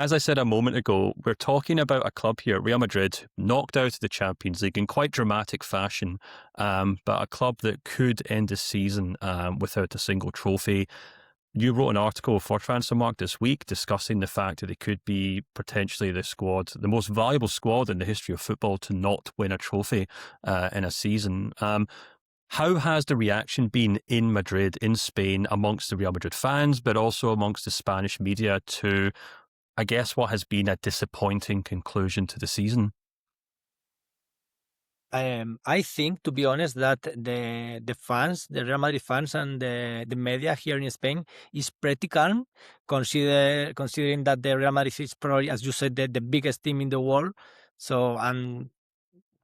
as I said a moment ago, we're talking about a club here, Real Madrid, knocked out of the Champions League in quite dramatic fashion, but a club that could end the season without a single trophy. You wrote an article for Transfermarkt this week discussing the fact that they could be potentially the most valuable squad in the history of football to not win a trophy in a season. How has the reaction been in Madrid, in Spain, amongst the Real Madrid fans, but also amongst the Spanish media to, I guess, what has been a disappointing conclusion to the season? I think, to be honest, that the fans, the Real Madrid fans, and the media here in Spain is pretty calm, considering that the Real Madrid is probably, as you said, the biggest team in the world. So, and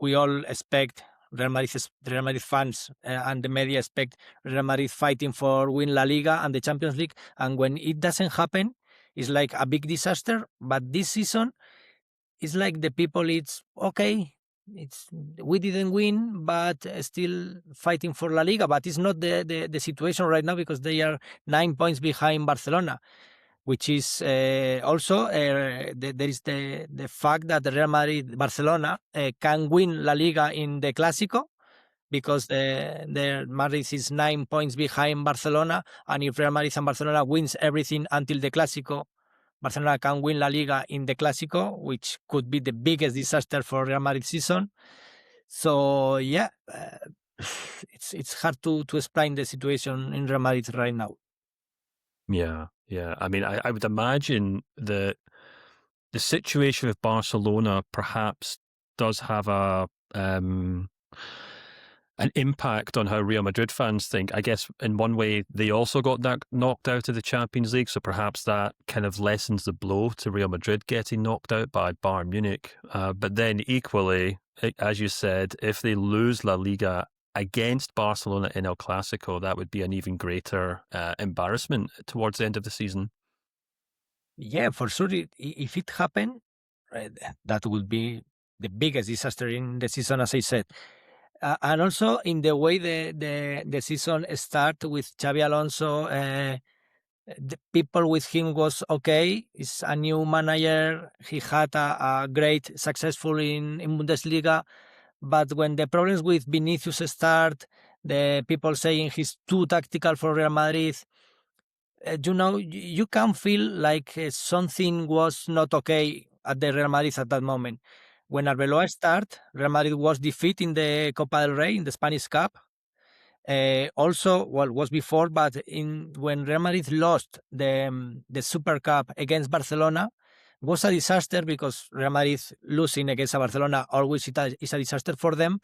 we all expect Real Madrid fans and the media expect Real Madrid fighting for win La Liga and the Champions League. And when it doesn't happen, it's like a big disaster. But this season, it's like the people, it's okay. We didn't win, but still fighting for La Liga. But it's not the situation right now because they are 9 points behind Barcelona, which is also there is the fact that the Real Madrid Barcelona can win La Liga in the Clásico because the Madrid is 9 points behind Barcelona, and if Real Madrid and Barcelona wins everything until the Clásico, Barcelona can win La Liga in the Clásico, which could be the biggest disaster for Real Madrid season. So yeah, it's hard to explain the situation in Real Madrid right now. Yeah. I mean, I would imagine that the situation with Barcelona perhaps does have an impact on how Real Madrid fans think. I guess in one way, they also got knocked out of the Champions League, so perhaps that kind of lessens the blow to Real Madrid getting knocked out by Bayern Munich. But then equally, as you said, if they lose La Liga against Barcelona in El Clásico, that would be an even greater embarrassment towards the end of the season. Yeah, for sure. If it happened, that would be the biggest disaster in the season, as I said. And also in the way the season started with Xabi Alonso, the people with him was okay. He's a new manager. He had a great successful in Bundesliga. But when the problems with Vinicius start, the people saying he's too tactical for Real Madrid, you can feel like something was not okay at the Real Madrid at that moment. When Arbeloa started, Real Madrid was defeated in the Copa del Rey, in the Spanish Cup. Also, well, was before, but when Real Madrid lost the Super Cup against Barcelona, it was a disaster because Real Madrid losing against Barcelona always is a disaster for them.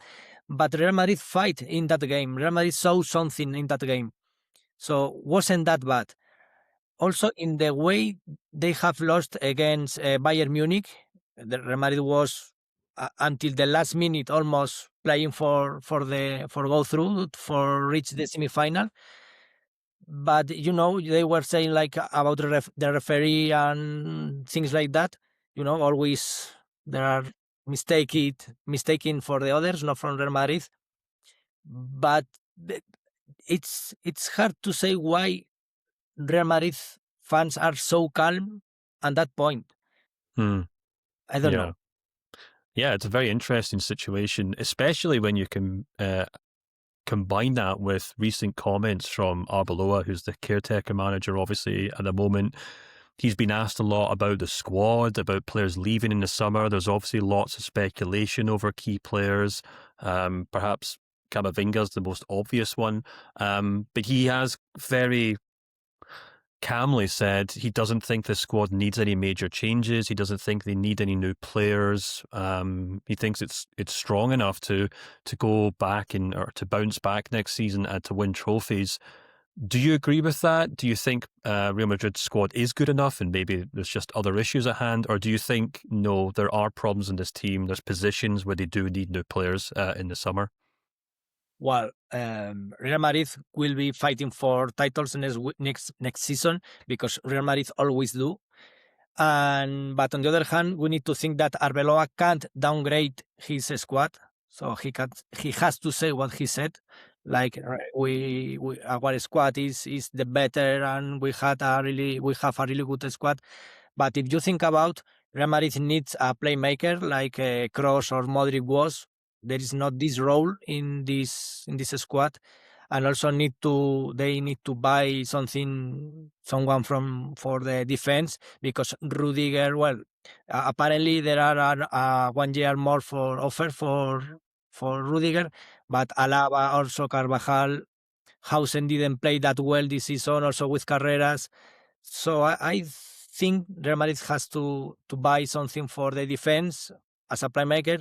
But Real Madrid fight in that game. Real Madrid saw something in that game. So wasn't that bad. Also, in the way they have lost against Bayern Munich, the Real Madrid was until the last minute almost playing for go through for reach the semi-final. But they were saying like about the referee and things like that. Always there are mistaken for the others, not from Real Madrid. But it's hard to say why Real Madrid fans are so calm at that point. I don't know. Yeah, it's a very interesting situation, especially when you can combine that with recent comments from Arbeloa, who's the caretaker manager, obviously, at the moment. He's been asked a lot about the squad, about players leaving in the summer. There's obviously lots of speculation over key players. Perhaps Camavinga's the most obvious one. But he has very calmly said he doesn't think the squad needs any major changes. He doesn't think they need any new players. He thinks it's strong enough to go back or to bounce back next season and to win trophies. Do you agree with that? Do you think Real Madrid's squad is good enough and maybe there's just other issues at hand? Or do you think, no, there are problems in this team, there's positions where they do need new players in the summer? Well, Real Madrid will be fighting for titles next season because Real Madrid always do. But on the other hand, we need to think that Arbeloa can't downgrade his squad, so he has to say what he said. Like our squad is the better, and we have a really good squad. But if you think about Real Madrid needs a playmaker like Kroos or Modric was, there is not this role in this squad, and also they need to buy someone for the defense, because Rudiger, well, apparently there are 1 year more for offer for Rudiger, but Alaba, also Carvajal, Hausen didn't play that well this season, also with Carreras. So I think Real Madrid has to buy something for the defense as a playmaker.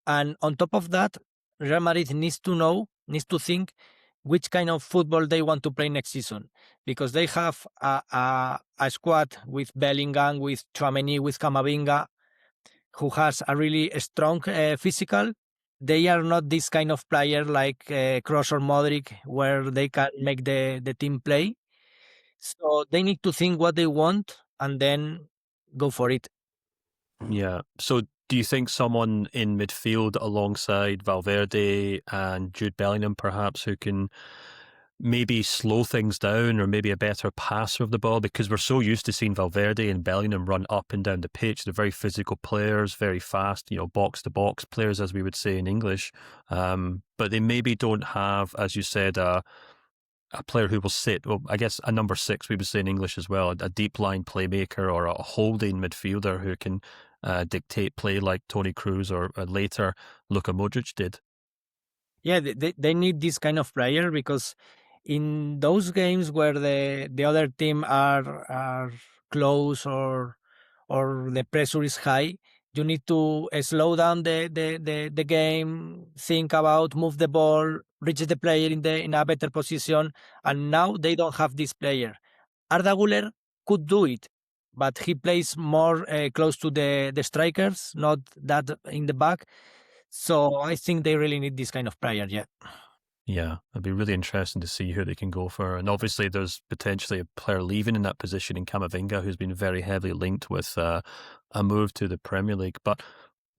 And on top of that, Real Madrid needs to think which kind of football they want to play next season, because they have a squad with Bellingham, with Tchouaméni, with Camavinga, who has a really strong physical. They are not this kind of player like Kroos or Modric, where they can make the team play. So they need to think what they want and then go for it. Yeah. So do you think someone in midfield alongside Valverde and Jude Bellingham, perhaps, who can maybe slow things down, or maybe a better passer of the ball? Because we're so used to seeing Valverde and Bellingham run up and down the pitch. They're very physical players, very fast, box to box players, as we would say in English. But they maybe don't have, as you said, a player who will sit, well, I guess a number 6, we would say in English as well, a deep line playmaker or a holding midfielder who can dictate play like Toni Kroos or later Luka Modric did. Yeah, they need this kind of player, because in those games where the other team are close, or the pressure is high, you need to slow down the game, think about, move the ball, reach the player in a better position. And now they don't have this player. Arda Güler could do it, but he plays more close to the strikers, not that in the back. So I think they really need this kind of player, yeah. Yeah, it'd be really interesting to see who they can go for. And obviously there's potentially a player leaving in that position in Camavinga, who's been very heavily linked with a move to the Premier League. But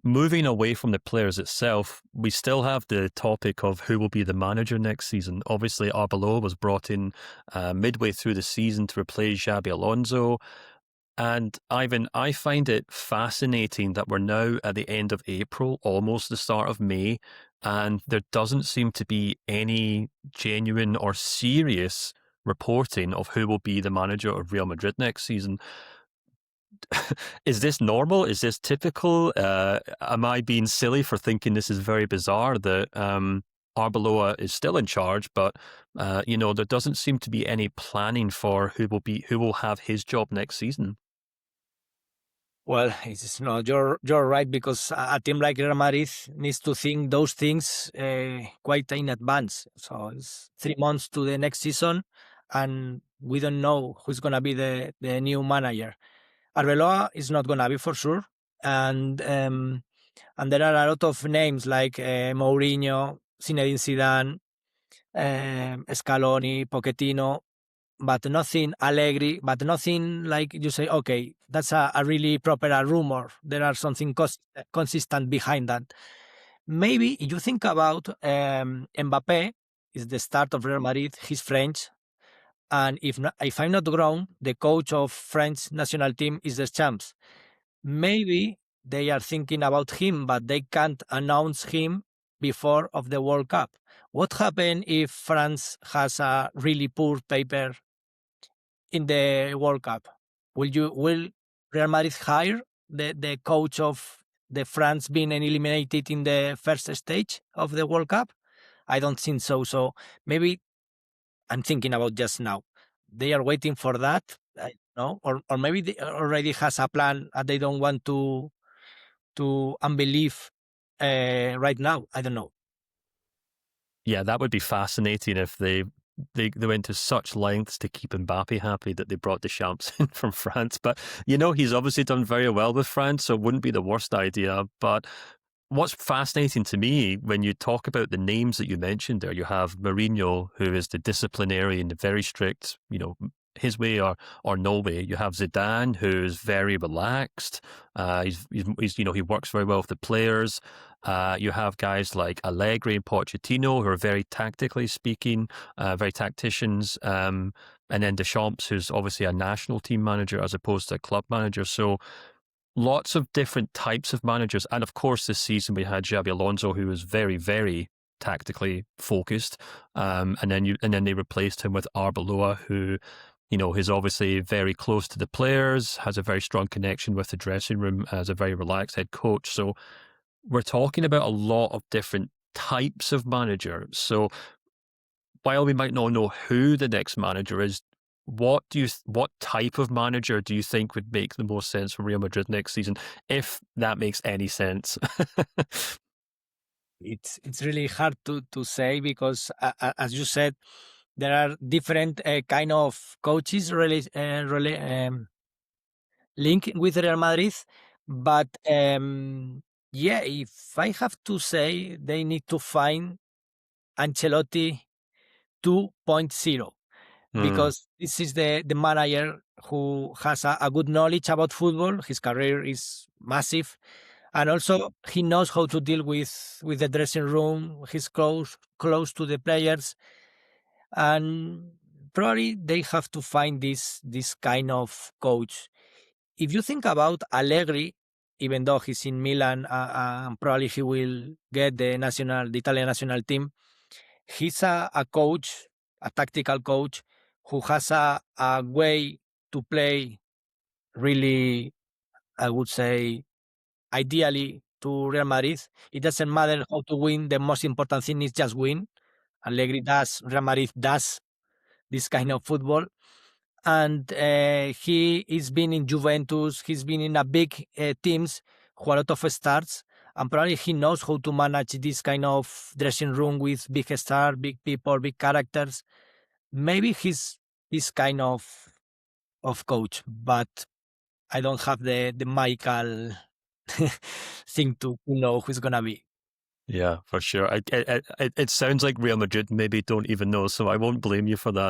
moving away from the players itself, we still have the topic of who will be the manager next season. Obviously, Arbeloa was brought in midway through the season to replace Xabi Alonso. And Ivan, I find it fascinating that we're now at the end of April, almost the start of May, and there doesn't seem to be any genuine or serious reporting of who will be the manager of Real Madrid next season. Is this normal? Is this typical? Am I being silly for thinking this is very bizarre that Arbeloa is still in charge, but there doesn't seem to be any planning for who will have his job next season? Well, it's not. You're right, because a team like Real Madrid needs to think those things quite in advance. So it's 3 months to the next season, and we don't know who's gonna be the new manager. Arbeloa is not gonna be for sure, and there are a lot of names like Mourinho, Zinedine Zidane, Scaloni, Pochettino, but nothing Allegri, but nothing like you say, okay, that's a really proper rumor. There are something consistent behind that. Maybe you think about Mbappe is the start of Real Madrid. He's French. And if I'm not wrong, the coach of French national team is Deschamps. Maybe they are thinking about him, but they can't announce him before of the World Cup. What happens if France has a really poor paper in the World Cup? Will Real Madrid hire the coach of the France being eliminated in the first stage of the World Cup? I don't think so. So maybe I'm thinking about just now. They are waiting for that, I don't know, or maybe they already has a plan and they don't want to unbelieve right now. I don't know. Yeah, that would be fascinating if they went to such lengths to keep Mbappe happy that they brought Deschamps in from France. But, he's obviously done very well with France, so it wouldn't be the worst idea. But what's fascinating to me when you talk about the names that you mentioned there, you have Mourinho, who is the disciplinarian, very strict, his way or no way. You have Zidane, who's very relaxed. He's he works very well with the players. You have guys like Allegri and Pochettino, who are very tactically speaking, very tacticians. And then Deschamps, who's obviously a national team manager as opposed to a club manager. So lots of different types of managers. And of course, this season we had Xabi Alonso, who was very, very tactically focused. And then they replaced him with Arbeloa, who is obviously very close to the players, has a very strong connection with the dressing room, as a very relaxed head coach. So we're talking about a lot of different types of managers. So while we might not know who the next manager is, what type of manager do you think would make the most sense for Real Madrid next season, if that makes any sense? It's really hard to say because, as you said, there are different kind of coaches really linked with Real Madrid. But yeah, if I have to say, they need to find Ancelotti 2.0, because this is the manager who has a good knowledge about football. His career is massive. And also he knows how to deal with the dressing room. He's close to the players. And probably they have to find this kind of coach. If you think about Allegri, even though he's in Milan, probably he will get the Italian national team, he's a coach, a tactical coach, who has a way to play really, I would say, ideally to Real Madrid. It doesn't matter how to win. The most important thing is just win. Allegri does, Real Madrid does this kind of football. And he is been in Juventus. He's been in a big teams who a lot of stars. And probably he knows how to manage this kind of dressing room with big stars, big people, big characters. Maybe he's this kind of coach, but I don't have the magical thing to know who's gonna be. Yeah, for sure. It sounds like Real Madrid maybe don't even know, so I won't blame you for that.